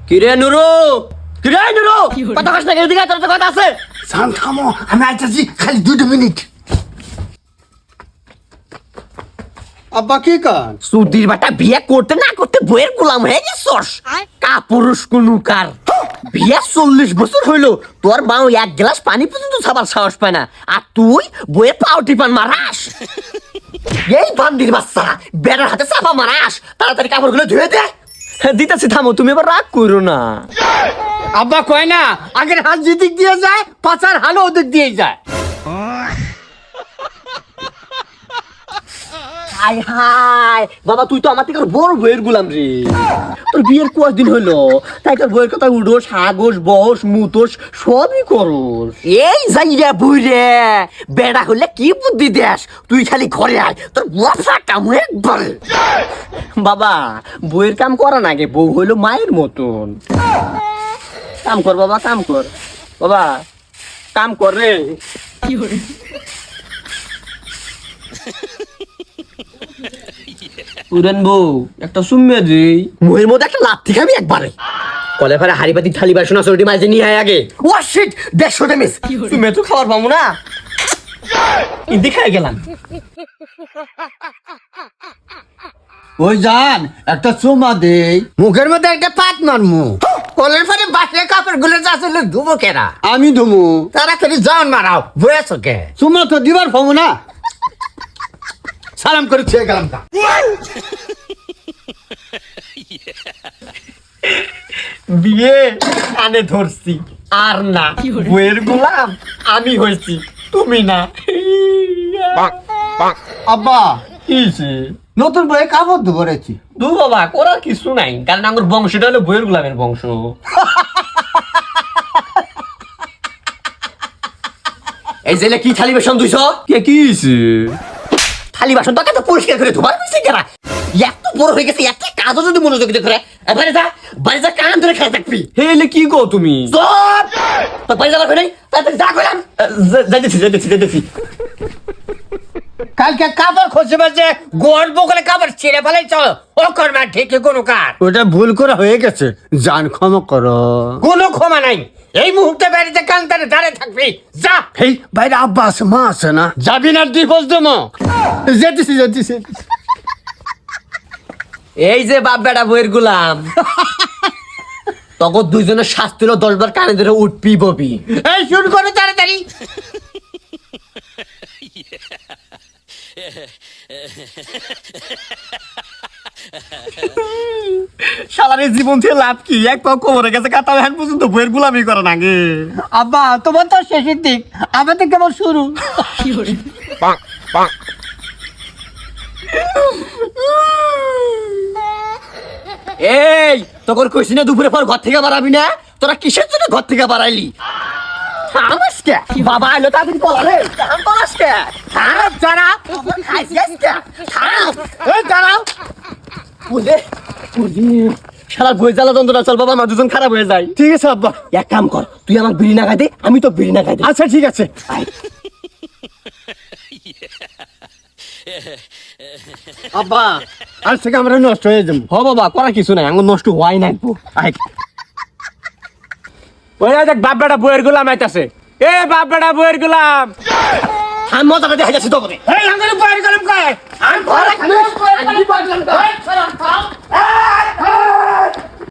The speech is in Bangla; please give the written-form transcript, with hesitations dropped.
কিরে নুরু, কিরে নুরু, কথা কস না, এদিকে তোর তো কথা আছে। শান্ত থামো, আমি আইতাছি, খালি 2 মিনিট। আব্বা কি কান? সুধীর বাটা বিয়ে করতে না করতে বইয়ের গোলাম হয়ে গেছস। কাপুরুষ কুনুকার, বিয়ে 40 বছর হইলো, তোর বাউ এক গ্লাস পানি পর্যন্ত খাবার সাহস পায় না, আর তুই বইয়ের পাও টিপান মারাস। এই বান্দির বাচ্চা, বেড়ার হাতে চাপা মারাস, তাড়াতাড়ি কাপড়গুলো ধুয়ে দে। দিতেছি, থামো, তুমি এবার রাগ করো না। আব্বা কয় না, আগের হাত যেদিক দিয়ে যায়, পাচার হালও ওদিক দিয়ে যায়। হাই হাই বাবা, তুই তো আমার থেকে বড় বইয়ের গুলাম রে। তোর বিয়ের কয়েকদিন হইলো, তাই তোর বইয়ের কথা উডোস, হাগোস, বস, মুতোস সবই করোস। এই যাই রে বই রে, বেড়া হলে কি বুদ্ধি দেস? তুই খালি ঘরে আয়, তোর বসা কাম একবার। বাবা, বইয়ের কাম করা না গে, বউ হইলো মায়ের মতন। কাম কর বাবা, কাম কর বাবা, কাম কর রে। পুরান বউ একটা সুম্মে রে, মুহের মধ্যে একটা লাথি খাবি একবারে। কলে ফেরে হাড়ি পাতি থালি বাসন আসলে মাঝে নিয়ে আয় আগে। ও শিট, 150 ডেমেজ। সুম্মে তো খাবার পাবো না, ইন্দি খাই গেলাম। ওই জান, একটা চুমা দেই, মুখের মধ্যে একটা পাত মারমু। কলের পরে বাসে কাপড় গুলো আসলে ধুবো কেনা? আমি ধুমু। তাড়াতাড়ি জান মারাও, বয়েছ কে? চুমা তো দিবার পাবো না। সালাম করে ছেড়ে গেলাম তা। বিয়ে কানে ধরছি, আর না বইয়ের গোলাম আমি হয়েছি, তুমি না। আব্বা কিছে? নতুন বয়ে কাপড় ধরেছি। দু বাবা, করার কিছু নাই, কারণ আমার বংশটা হলো বইয়ের গোলামের বংশ। এই জেলে কি থালি বাসন ধুইছ? কে কিছে? থালি বাসন তো কত পরিষ্কার করে ধোবার হয়েছে কেনা? এত বড় হয়ে গেছে, একটা কাজও যদি মনোযোগ দিতে করে, এবারে যা বাড়ি যা, কান ধরে খেয়ে থাকবি। হেলে কি গো তুমি? চুপ! তোর বাড়ি যাবার নেই, তাড়াতাড়ি যা কইলাম। যাইতেছি। কালকে কাপড় খসে বাজে গোড় বকলে কাপড় ছিঁড়ে ফেলাই চলো, ও কর্মা ঠিকই কোনো কার। ওটা ভুল করে হয়ে গেছে, জান ক্ষমা করো। কোনো ক্ষমা নাই, এই মুহূর্তে বাড়িতে কান্তারে দাঁড়িয়ে থাকবি, যা। এই বাইরে আব্বা আছে, মা আছে না? যাবি না ডিভোর্স দেবো। যেতেছি। এই যে বাপ বেটা বইয়ের গোলাম, তখন দুইজনের শাস্তি হলো 10 বার কানে ধরে উঠবি ববি। এই শুরু করো তাড়াতাড়ি। শালারে জীবন থেকে লাভ কি? এক পাও কোমরে গেছে, কাতা এখন পর্যন্ত বইয়ের গোলামি করে নাগে। আব্বা তোমার তো শেষের দিক, আমাদের কেমন শুরু? এই তখন কইছি না দুপুরে পর ঘর থেকে বাড়াবি না? তোরা কিসের জন্য ঘর থেকে বাড়াইলি? থামাসকে বাবা এলো, তাড়াতাড়ি বলা রে। থামাসকে থাম, দাঁড়া, খাইছিসকে থাম, এই দাঁড়াও। বুঝে শালা বই জ্বালা যন্ত্রণা, চল বাবা, আমার দুজন খারাপ হয়ে যায়। ঠিক আছে আব্বা, এক কাম কর, তুই আমার বিড়ি না খাই দে, আমি তো বিড়ি না খাই দে। আচ্ছা ঠিক আছে। আয়। আব্বা আজ থেকে আমরা নষ্ট হয়ে যাবো। হ বাবা, করা কিছু নাই, আঙুল নষ্ট হওয়াই নাই। আয়। ওই দেখ বাপ বেটা বইয়ের গোলাম আইতাছে। এ বাপ বেটা বইয়ের গোলাম। আমি মজাটা দেখা যাচ্ছে তো। এই আঙ্গুলে বইয়ের গোলাম কয়? আমি ঘরে